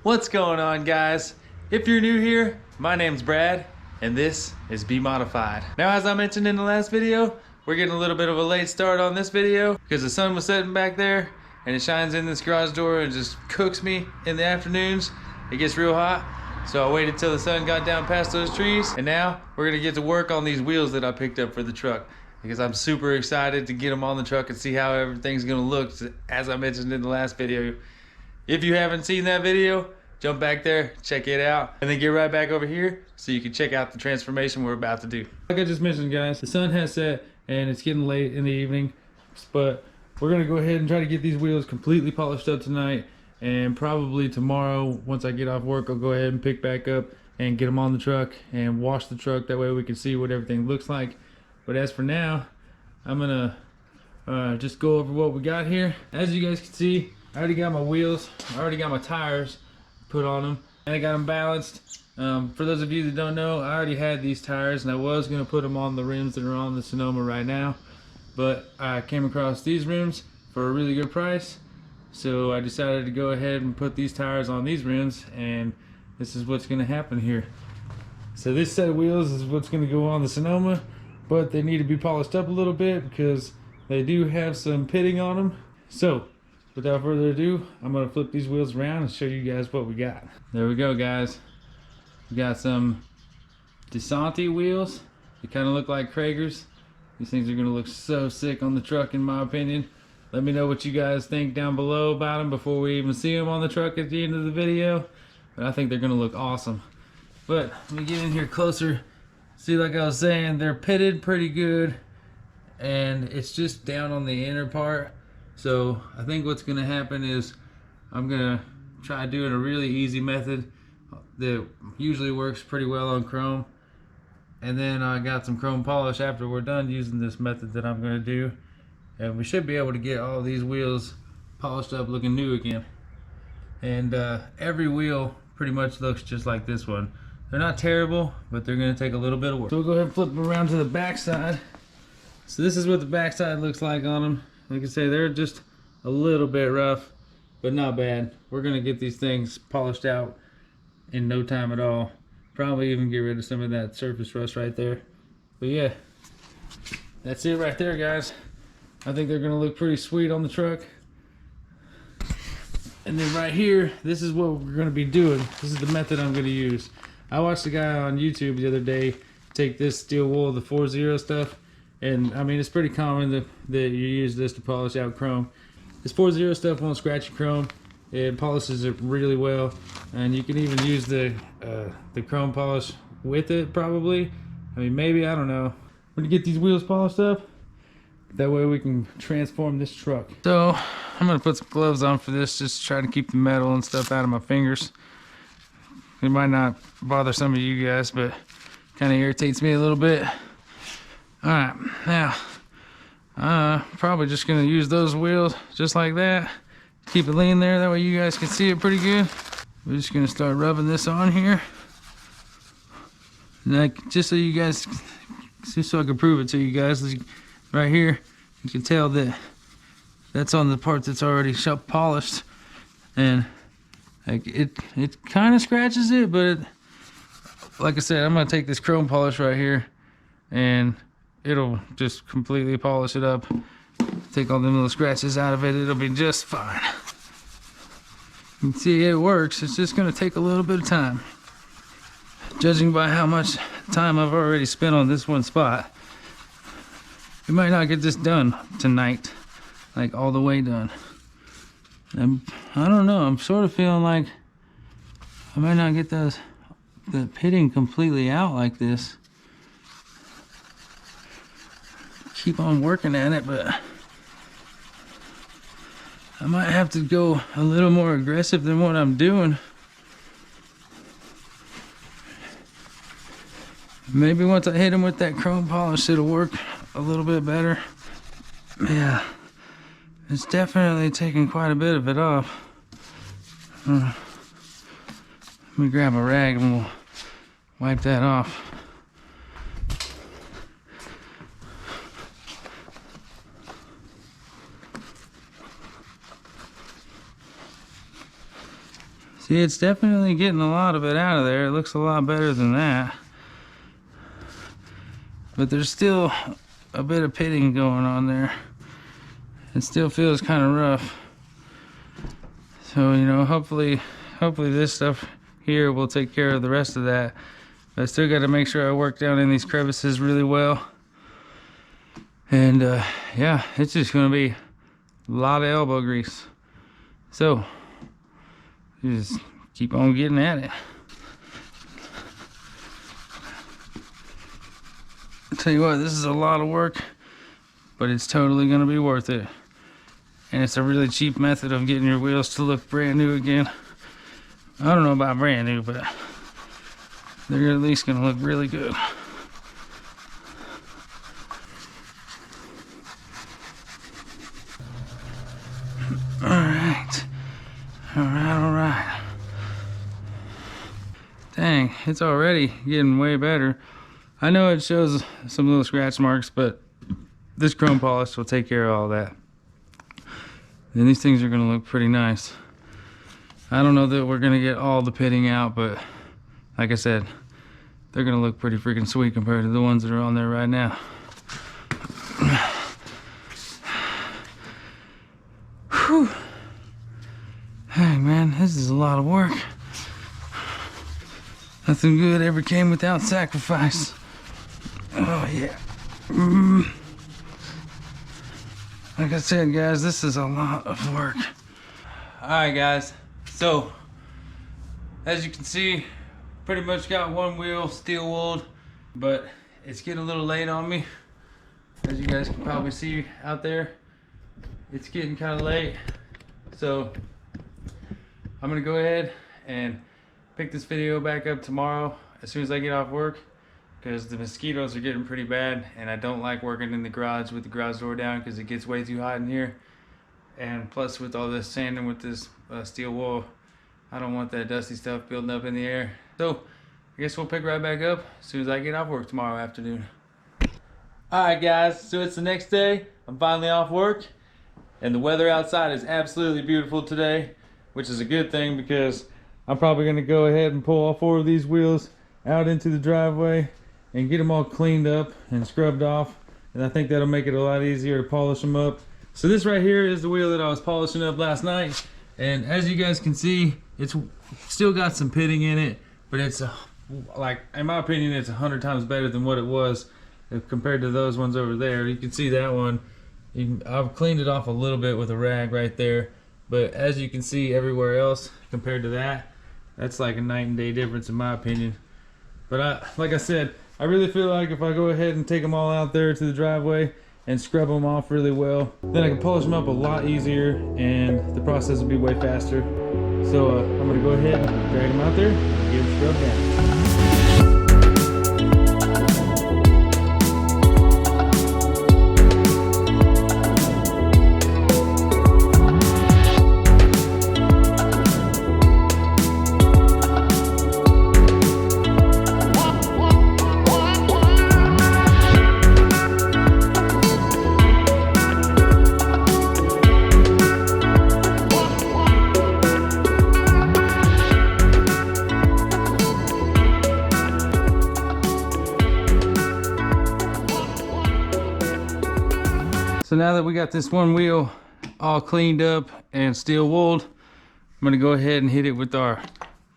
What's going on, guys? If you're new here, my name's Brad, and this is Be Modified. Now, as I mentioned in the last video, we're getting a little bit of a late start on this video because the sun was setting back there and it shines in this garage door and just cooks me in the afternoons. It gets real hot, so I waited till the sun got down past those trees, and now we're gonna get to work on these wheels that I picked up for the truck because I'm super excited to get them on the truck and see how everything's gonna look, as I mentioned in the last video. If you haven't seen that video, jump back there, check it out, and then get right back over here so you can check out the transformation we're about to do. Like I just mentioned, guys, the sun has set and it's getting late in the evening, but we're gonna go ahead and try to get these wheels completely polished up tonight, and probably tomorrow, once I get off work, I'll go ahead and pick back up and get them on the truck and wash the truck. That way we can see what everything looks like. But as for now, I'm gonna just go over what we got here. As you guys can see, I already got my wheels, I already got my tires put on them, and I got them balanced. For those of you that don't know, I already had these tires and I was gonna put them on the rims that are on the Sonoma right now, but I came across these rims for a really good price, so I decided to go ahead and put these tires on these rims, and this is what's gonna happen here. So this set of wheels is what's gonna go on the Sonoma, but they need to be polished up a little bit because they do have some pitting on them. So without further ado, I'm gonna flip these wheels around and show you guys what we got. There we go, guys. We got some DeSanti wheels. They kind of look like Kragers. These things are gonna look so sick on the truck, in my opinion. Let me know what you guys think down below about them before we even see them on the truck at the end of the video. But I think they're gonna look awesome. But let me get in here closer. See, like I was saying, they're pitted pretty good, and it's just down on the inner part. So I think what's gonna happen is I'm gonna try doing a really easy method that usually works pretty well on chrome, and then I got some chrome polish after we're done using this method that I'm gonna do, and we should be able to get all these wheels polished up looking new again. And every wheel pretty much looks just like this one. They're not terrible, but they're gonna take a little bit of work. So we'll go ahead and flip them around to the back side. So this is what the back side looks like on them. Like I say, they're just a little bit rough, but not bad. We're gonna get these things polished out in no time at all. Probably even get rid of some of that surface rust right there. But yeah, that's it right there, guys. I think they're gonna look pretty sweet on the truck. And then right here, this is what we're gonna be doing. This is the method I'm gonna use. I watched a guy on YouTube the other day take this steel wool, the 4-0 stuff, and I mean, it's pretty common that you use this to polish out chrome. This 4-0 stuff won't scratch your chrome. It polishes it really well, and you can even use the chrome polish with it, probably. I mean, maybe, I don't know. We're gonna get these wheels polished up. That way we can transform this truck. So I'm gonna put some gloves on for this, just to try to keep the metal and stuff out of my fingers. It might not bother some of you guys, but kind of irritates me a little bit. All right, now, probably just gonna use those wheels just like that. Keep it lean there, that way you guys can see it pretty good. We're just gonna start rubbing this on here. Like, just so you guys, just so I can prove it to you guys, right here, you can tell that that's on the part that's already polished. And like it kind of scratches it, but like I said, I'm gonna take this chrome polish right here and it'll just completely polish it up, take all them little scratches out of it. It'll be just fine. You can see it works. It's just gonna take a little bit of time, judging by how much time I've already spent on this one spot. We might not get this done tonight, like all the way done. I don't know, I'm sort of feeling like I might not get the pitting completely out like this. Keep on working at it, but I might have to go a little more aggressive than what I'm doing. Maybe once I hit them with that chrome polish, it'll work a little bit better. Yeah, it's definitely taking quite a bit of it off. Let me grab a rag and we'll wipe that off. See, it's definitely getting a lot of it out of there. It looks a lot better than that. But there's still a bit of pitting going on there. It still feels kind of rough. So, you know, hopefully this stuff here will take care of the rest of that. But I still got to make sure I work down in these crevices really well. And yeah, it's just going to be a lot of elbow grease. So, just keep on getting at it. I'll tell you what, this is a lot of work, but it's totally going to be worth it. And it's a really cheap method of getting your wheels to look brand new again. I don't know about brand new, but they're at least gonna look really good. Alright. Dang, it's already getting way better. I know it shows some little scratch marks, but this chrome polish will take care of all that. And these things are going to look pretty nice. I don't know that we're going to get all the pitting out, but like I said, they're going to look pretty freaking sweet compared to the ones that are on there right now. Whew. Hey man, this is a lot of work. Nothing good ever came without sacrifice. Oh yeah. Like I said, guys, this is a lot of work. Alright guys, so as you can see, pretty much got one wheel steel wooled, but it's getting a little late on me. As you guys can probably see out there, it's getting kind of late. So I'm gonna go ahead and pick this video back up tomorrow as soon as I get off work, because the mosquitoes are getting pretty bad and I don't like working in the garage with the garage door down because it gets way too hot in here. And plus with all this sanding with this steel wool, I don't want that dusty stuff building up in the air. So I guess we'll pick right back up as soon as I get off work tomorrow afternoon. Alright guys, so it's the next day. I'm finally off work and the weather outside is absolutely beautiful today, which is a good thing because I'm probably going to go ahead and pull all 4 of these wheels out into the driveway and get them all cleaned up and scrubbed off, and I think that'll make it a lot easier to polish them up. So this right here is the wheel that I was polishing up last night, and as you guys can see, it's still got some pitting in it, but it's like, in my opinion, it's 100 times better than what it was compared to those ones over there. You can see that one, I've cleaned it off a little bit with a rag right there, but as you can see everywhere else compared to that, that's like a night and day difference in my opinion. But like I said, I really feel like if I go ahead and take them all out there to the driveway and scrub them off really well, then I can polish them up a lot easier and the process will be way faster. So I'm gonna go ahead and drag them out there and get them scrubbed down. So now that we got this one wheel all cleaned up and steel wooled, I'm gonna go ahead and hit it with our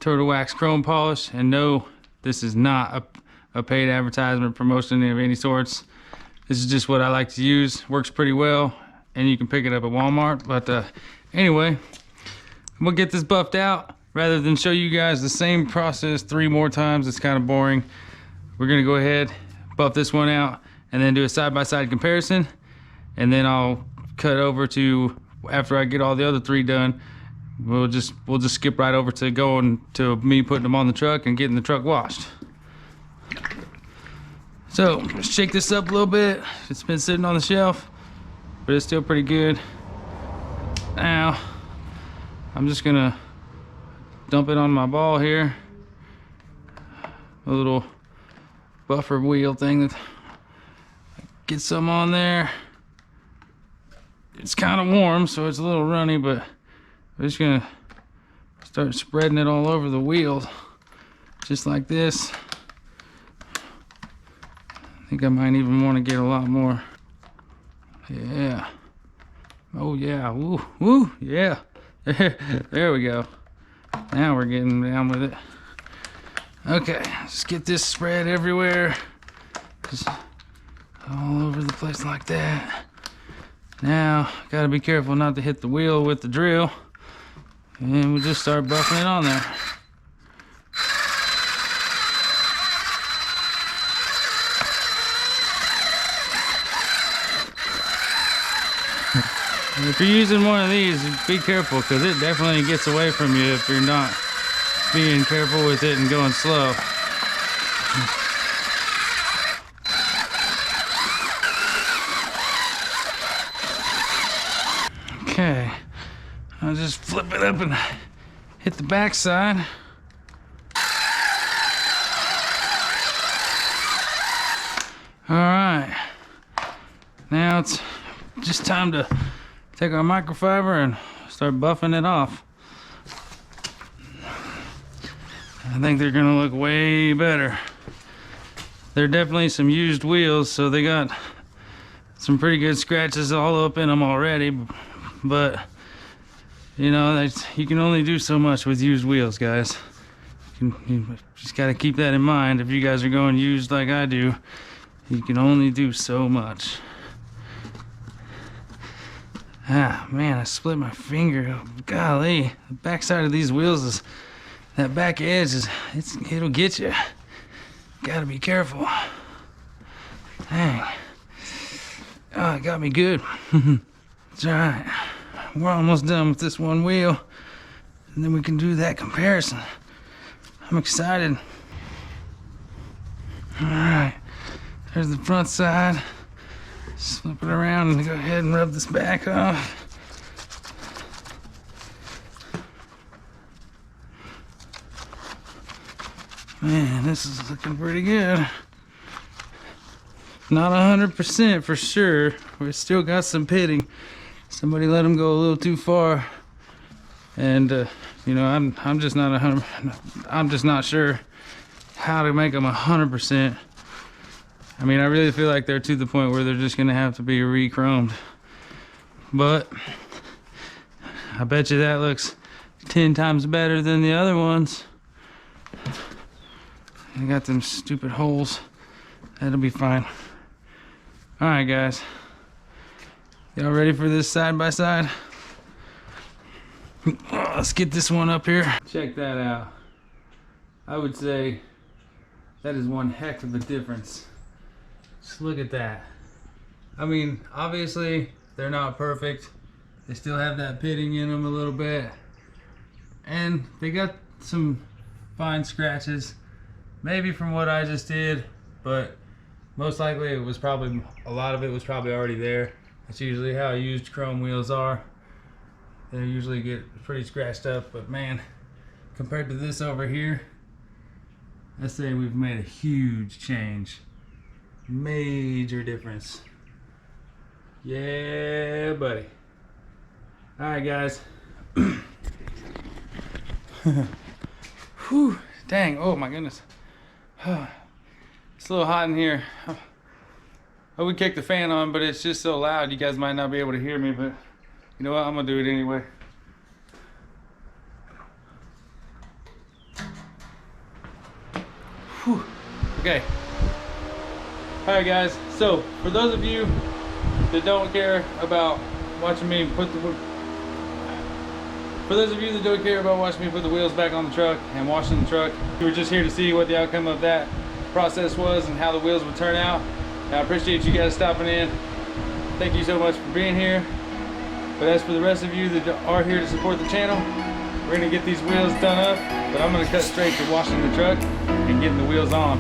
Turtle Wax Chrome Polish. And no, this is not a paid advertisement promotion of any sorts. This is just what I like to use. Works pretty well, and you can pick it up at Walmart. But anyway, we'll get this buffed out. Rather than show you guys the same process 3 more times, it's kind of boring. We're gonna go ahead, buff this one out, and then do a side-by-side comparison. And then I'll cut over to, after I get all the other 3 done, we'll just skip right over to going to me putting them on the truck and getting the truck washed. So let's shake this up a little bit. It's been sitting on the shelf, but it's still pretty good. Now I'm just gonna dump it on my ball here, a little buffer wheel thing that get some on there. It's kind of warm, so it's a little runny, but I'm just gonna start spreading it all over the wheels, just like this. I think I might even want to get a lot more. Yeah. Oh yeah. Woo, woo, yeah. There we go. Now we're getting down with it. Okay, just get this spread everywhere. Just all over the place like that. Now, gotta be careful not to hit the wheel with the drill. And we'll just start buffing it on there. If you're using one of these, be careful, because it definitely gets away from you if you're not being careful with it and going slow. Okay, I'll just flip it up and hit the back side. All right, now it's just time to take our microfiber and start buffing it off. I think they're gonna look way better. They're definitely some used wheels, so they got some pretty good scratches all up in them already, but you know, you can only do so much with used wheels, guys. You just gotta keep that in mind. If you guys are going used like I do, you can only do so much. Ah, man, I split my finger. Golly, the back side of these wheels is, that back edge is, it'll get you. Gotta be careful. Dang. Oh, it got me good. It's all right. We're almost done with this one wheel, and then we can do that comparison. I'm excited. All right, there's the front side. Just flip it around and go ahead and rub this back off. Man, this is looking pretty good. Not 100% for sure. We still got some pitting. Somebody let them go a little too far, and you know, I'm just not 100. I'm just not sure how to make them 100%. I mean, I really feel like they're to the point where they're just gonna have to be re-chromed. But I bet you that looks 10 times better than the other ones. I got them stupid holes. That'll be fine. All right, guys. Y'all ready for this side by side? Let's get this one up here. Check that out. I would say that is one heck of a difference. Just look at that. I mean, obviously they're not perfect. They still have that pitting in them a little bit, and they got some fine scratches, maybe from what I just did, but most likely it was probably, a lot of it was probably already there. That's usually how used chrome wheels are. They usually get pretty scratched up, but man, compared to this over here, I'd say we've made a huge change. Major difference. Yeah, buddy. All right, guys. Whew, dang, oh my goodness. It's a little hot in here. I would kick the fan on, but it's just so loud, you guys might not be able to hear me, but you know what, I'm gonna do it anyway. Whew. Okay. Alright guys, so for those of you that don't care about watching me put the wheels back on the truck and washing the truck, you were just here to see what the outcome of that process was and how the wheels would turn out. I appreciate you guys stopping in. Thank you so much for being here. But as for the rest of you that are here to support the channel, we're gonna get these wheels done up, but I'm gonna cut straight to washing the truck and getting the wheels on.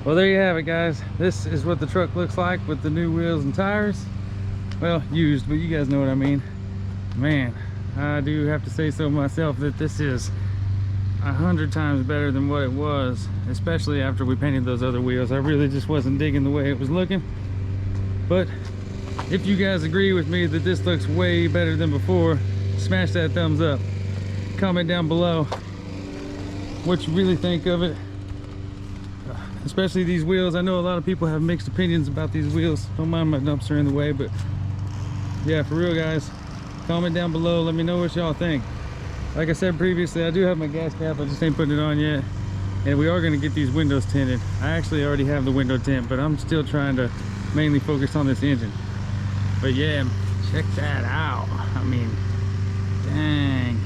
Well, there you have it, guys. This is what the truck looks like with the new wheels and tires. Well, used, but you guys know what I mean. Man, I do have to say so myself that this is 100 times better than what it was, especially after we painted those other wheels. I really just wasn't digging the way it was looking. But if you guys agree with me that this looks way better than before, smash that thumbs up. Comment down below what you really think of it, especially these wheels. I know a lot of people have mixed opinions about these wheels. Don't mind my dumpster in the way, but yeah, for real, guys, comment down below, let me know what y'all think. Like I said previously, I do have my gas cap, I just ain't putting it on yet, and we are going to get these windows tinted. I actually already have the window tint, but I'm still trying to mainly focus on this engine. But yeah, check that out. I mean, dang,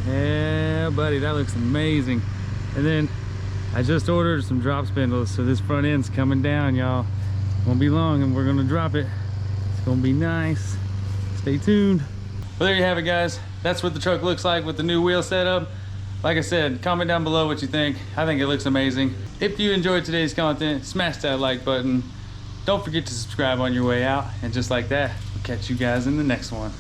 yeah buddy, that looks amazing. And then I just ordered some drop spindles, so this front end's coming down, y'all. Won't be long and we're gonna drop it. It's gonna be nice. Stay tuned. Well, there you have it, guys. That's what the truck looks like with the new wheel setup. Like I said, comment down below what you think. I think it looks amazing. If you enjoyed today's content, smash that like button. Don't forget to subscribe on your way out. And just like that, we'll catch you guys in the next one.